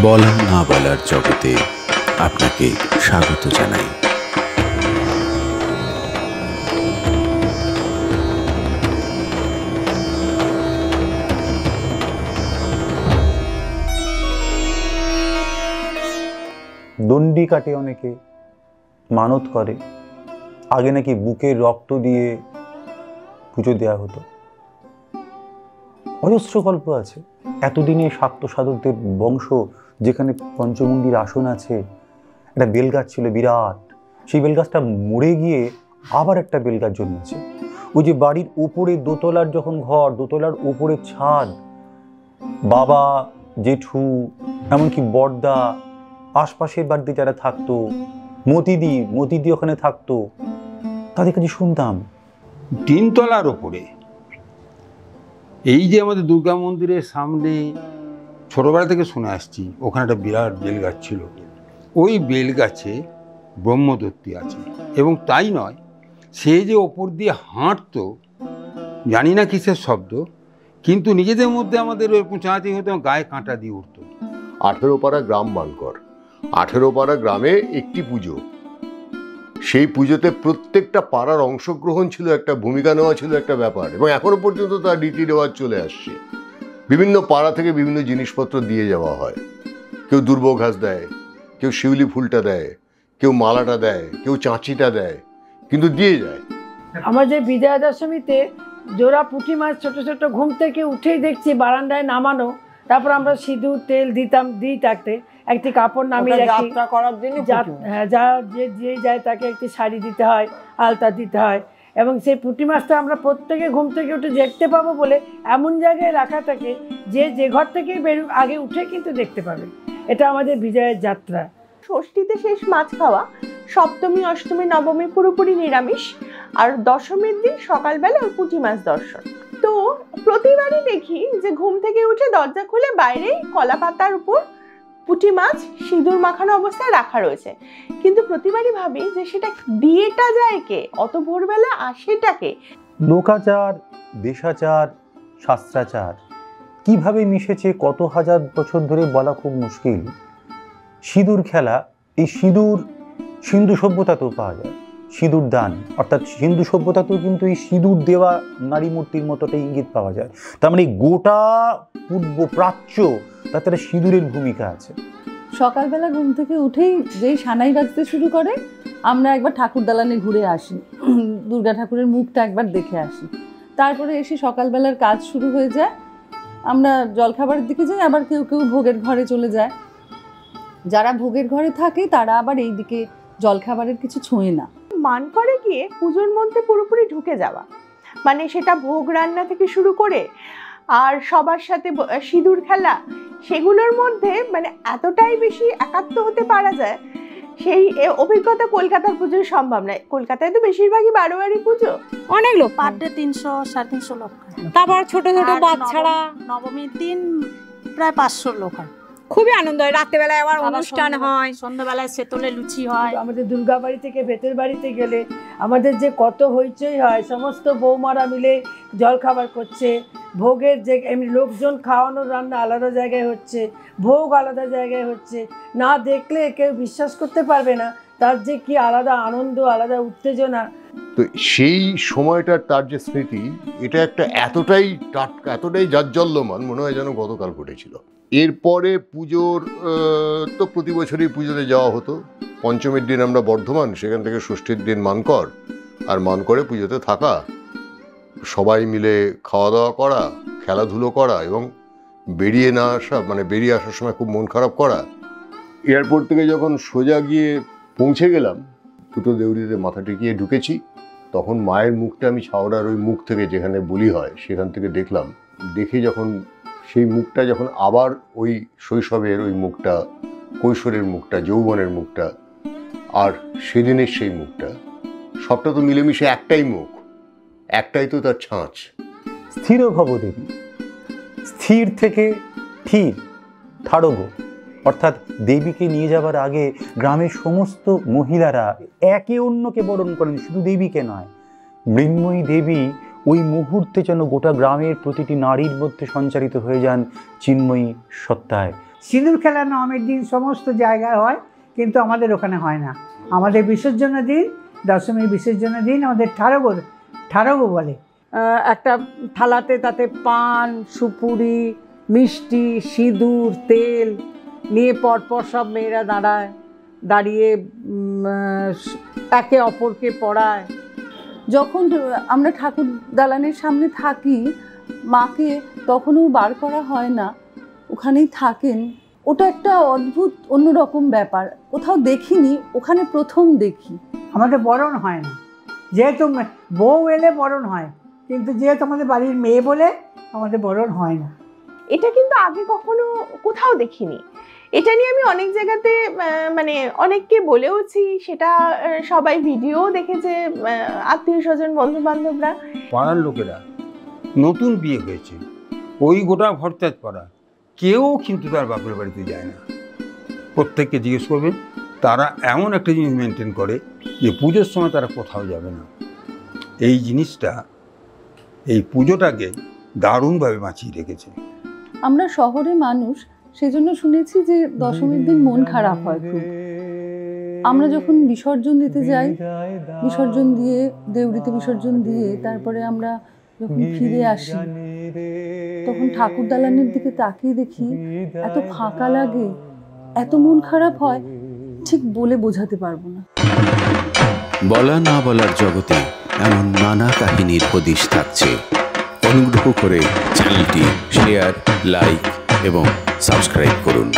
বলা না বলার জগতে আপনাকে স্বাগত জানাই। দণ্ডি কাটে অনেকে, মানত করে। আগে নাকি বুকের রক্ত দিয়ে পুজো দেওয়া হতো। অজস্র গল্প আছে। এতদিনে শাক্ত সাধকদের বংশ, যেখানে পঞ্চমুণ্ডির আসন আছে, একটা বেলগাছ ছিল বিরাট। সেই বেলগাছটা মরে গিয়ে আবার একটা বেলগাছ জন্মেছে। ওই যে বাড়ির উপরে দোতলার যখন ঘর, দোতলার উপরে ছাদ, বাবা, জেঠু, এমনকি বড়দা, আশপাশের বাড়িতে যারা থাকতো, মতিদি ওখানে থাকতো, তাদের কাছে শুনতাম তিনতলার ওপরে এই যে আমাদের দুর্গা মন্দিরের সামনে ছোটবেলা থেকে শুনে আসছি, ওখানে একটা বিরাট বেলগাছ ছিল। ওই বেলগাছে ব্রহ্মদত্তি আছে। এবং তাই নয়, সে যে ওপর দিয়ে হাঁটতো, জানি না কিসের শব্দ, কিন্তু নিজেদের মধ্যে আমাদের ওরকম চাঁচি হতো, গায়ে কাঁটা দিয়ে উঠতো। 18 পাড়া গ্রাম মানকর, 18 পাড়া গ্রামে একটি পুজো। সেই পুজোতে প্রত্যেকটা পাড়ার অংশগ্রহণ ছিল, একটা ভূমিকা নেওয়া ছিল একটা ব্যাপার, এবং এখনো পর্যন্ত তার রীতি রেওয়াজ চলে আসছে। বিভিন্ন পাড়া থেকে বিভিন্ন জিনিসপত্র দিয়ে যাওয়া হয়। কেউ দুর্ব ঘাস দেয়, কেউ শিউলি ফুলটা দেয়, কেউ মালাটা দেয়, কেউ চাঁচিটা দেয়, কিন্তু দিয়ে যায়। আমাদের বিজয়া দশমীতে জোড়া পুঁটি মাছ ছোট ছোট ঘুম থেকে উঠেই দেখছি বারান্দায় নামানো। তারপর আমরা সিঁদুর তেল দিই থাকতে, একটি কাপড় নামিয়ে রাখি যাত্রা করার জন্য। হ্যাঁ, যে যায় তাকে একটি শাড়ি দিতে হয়, আলতা দিতে হয়, এবং সেই পুঁটি মাছটা আমরা প্রত্যেকে ঘুম থেকে উঠে দেখতে পাবো বলে এমন জায়গায় রাখা থাকে যে ঘর থেকেই আগে উঠে কিন্তু দেখতে পাবে। এটা আমাদের বিজয়ের যাত্রা। ষষ্ঠীতে শেষ মাছ খাওয়া, সপ্তমী, অষ্টমী, নবমী পুরোপুরি নিরামিষ, আর দশমীর দিন সকালবেলা ওই পুঁটি মাছ দর্শন। তো প্রতিবারই দেখি যে ঘুম থেকে উঠে দরজা খুলে বাইরে কলা পাতার উপর পুঁটি মাছ সিঁদুর মাখানো অবস্থায় রাখা রয়েছে। কিন্তু প্রতিবারই ভাবি যে সেটা দিয়েটা যায় কে, অত ভোরবেলা আসেটাকে। লোকাচার, দেশাচার, শাস্ত্রাচার কিভাবে মিশেছে কত হাজার বছর ধরে বলা খুব মুশকিল। সিঁদুর খেলা, এই সিঁদুর সিন্ধু সভ্যতাতেও পাওয়া যায়। সিঁদুর দান, অর্থাৎ সিন্ধু সভ্যতাতেও কিন্তু এই সিঁদুর দেওয়া নারী মূর্তির মতোটা ইঙ্গিত পাওয়া যায়। তার মানে গোটা পূর্ব প্রাচ্য, তাতে সিঁদুরের ভূমিকা আছে। সকালবেলা ঘুম থেকে উঠেই যেই সানাই বাজতে শুরু করে, আমরা একবার ঠাকুর দালানে ঘুরে আসি, দুর্গা ঠাকুরের মুখটা একবার দেখে আসি। তারপরে এসে সকালবেলার কাজ শুরু হয়ে যায়। আমরা জলখাবারের দিকে যাই, আবার কেউ কেউ ভোগের ঘরে চলে যায়। যারা ভোগের ঘরে থাকে তারা আবার এই দিকে জলখাবারের কিছু ছোঁয় না। মানকরে গিয়ে পুজোর মধ্যে পুরোপুরি ঢুকে যাওয়া, মানে সেটা ভোগ রান্না থেকে শুরু করে আর সবার সাথে সিঁদুর খেলা, সেগুলোর মধ্যে মানে এতটাই বেশি একাত্ম হতে পারা যায়, সেই অভিজ্ঞতা কলকাতার পুজোয় সম্ভব নয়। কলকাতায় তো বেশিরভাগই বারোয়ারি পুজো, অনেক লোক, পার ডে 300-350 লোক। তারপর ছোট ছোট বাচ্চারা, নবমীর দিন প্রায় 500 লোক হয়। খুবই আনন্দ হয়। রাত্রেবেলায় আবার অনুষ্ঠান হয়, সন্ধ্যাবেলায় সেতলে লুচি হয়। আমাদের দুর্গা বাড়ি থেকে ভেতের বাড়িতে গেলে আমাদের যে কত হইচই হয়, সমস্ত বৌমারা মিলে জল খাবার করছে, ভোগের যে এমনি লোকজন খাওয়ানোর রান্না আলাদা জায়গায় হচ্ছে, ভোগ আলাদা জায়গায় হচ্ছে, না দেখলে কেউ বিশ্বাস করতে পারবে না তার যে কি আলাদা আনন্দ, আলাদা উত্তেজনা। তো সেই সময়টার তার যে স্মৃতি, এটা একটা এতটাই টাটকা, এতটাই জাজ্জল্যমান, মনে হয় যেন গতকাল ঘটেছিল। এরপরে পুজোর তো প্রতি বছরই পুজোতে যাওয়া হতো। পঞ্চমীর দিন আমরা বর্ধমান, সেখান থেকে ষষ্ঠীর দিন মানকর, আর মানকরে পুজোতে থাকা, সবাই মিলে খাওয়া দাওয়া করা, খেলাধুলো করা, এবং বেরিয়ে না আসা, মানে বেরিয়ে আসার সময় খুব মন খারাপ করা। এয়ারপোর্ট থেকে যখন সোজা গিয়ে পৌঁছে গেলাম, দুটো দেউড়িতে মাথা টেকিয়ে ঢুকেছি, তখন মায়ের মুখটা আমি ছাওড়ার ওই মুখ থেকে, যেখানে বলি হয় সেখান থেকে দেখলাম। দেখে যখন সেই মুখটা, যখন আবার ওই শৈশবের ওই মুখটা, কৈশোরের মুখটা, যৌবনের মুখটা, আর সেদিনের সেই মুখটা, সবটা তো মিলেমিশে একটাই মুখ, একটাই তো তার ছাঁচ। স্থির ভব দেবী, স্থির থেকে থির, থাড়ব, অর্থাৎ দেবীকে নিয়ে যাবার আগে গ্রামের সমস্ত মহিলারা একে অন্যকে বরণ করেন, শুধু দেবীকে নয়। মৃন্ময়ী দেবী ওই মুহূর্তে যেন গোটা গ্রামের প্রতিটি নারীর মধ্যে সঞ্চারিত হয়ে যান চিন্ময়ী সত্তায়। সিঁদুর খেলা নবমীর দিন সমস্ত জায়গায় হয়, কিন্তু আমাদের ওখানে হয় না। আমাদের বিসর্জনের দিন, দশমীর বিসর্জনের দিন আমাদের ঠাড়গো বলে। একটা থালাতে তাতে পান, সুপুরি, মিষ্টি, সিঁদুর, তেল নিয়ে পরপর সব মেয়েরা দাঁড়িয়ে একে অপরকে পড়ায়। যখন আমরা ঠাকুর দালানের সামনে থাকি, মাকে তখনও বার করা হয় না, ওখানেই থাকেন। ওটা একটা অদ্ভুত অন্যরকম ব্যাপার, কোথাও দেখিনি, ওখানে প্রথম দেখি। আমাদের বরণ হয় না, যেহেতু বউ এলে বরণ হয়, কিন্তু যেহেতু আমাদের বাড়ির মেয়ে বলে আমাদের বরণ হয় না। এটা কিন্তু আগে কখনো কোথাও দেখিনি। এটা নিয়ে আমি অনেক জায়গাতে মানে অনেককে বলেওছি, সেটা সবাই ভিডিও দেখেছে, আত্মীয় স্বজন, বন্ধু বান্ধবরা। পাড়ার লোকেরা নতুন বিয়ে হয়েছে, ওই গোটা ভরতাজ পাড়া কেউ কিন্তু তার বাপের বাড়িতে যায় না। প্রত্যেককে জিজ্ঞেস করবেন, তারা এমন একটা জিনিস মেনটেন করে যে পুজোর সময় তারা কোথাও যাবে না। এই জিনিসটা, এই পুজোটাকে দারুণভাবে বাঁচিয়ে রেখেছে। আমরা শহরে মানুষ, সেজন্য শুনেছি যে দশমীর দিন মন খারাপ হয় খুব। আমরা যখন বিসর্জন দিতে যাই, বিসর্জন দিয়ে দেউড়িতে বিসর্জন দিয়ে তারপরে আমরা যখন ফিরে আসি, তখন ঠাকুর দালানের দিকে তাকিয়ে দেখি এত ফাঁকা লাগে, এত মন খারাপ হয়, ঠিক বলে বোঝাতে পারবো না। বলা না বলার জগতে এমন নানা কাহিনীর হদিশ থাকছে। অনুগ্রহ করে চ্যানেলটি শেয়ার, লাইক এবং সাবস্ক্রাইব করুন।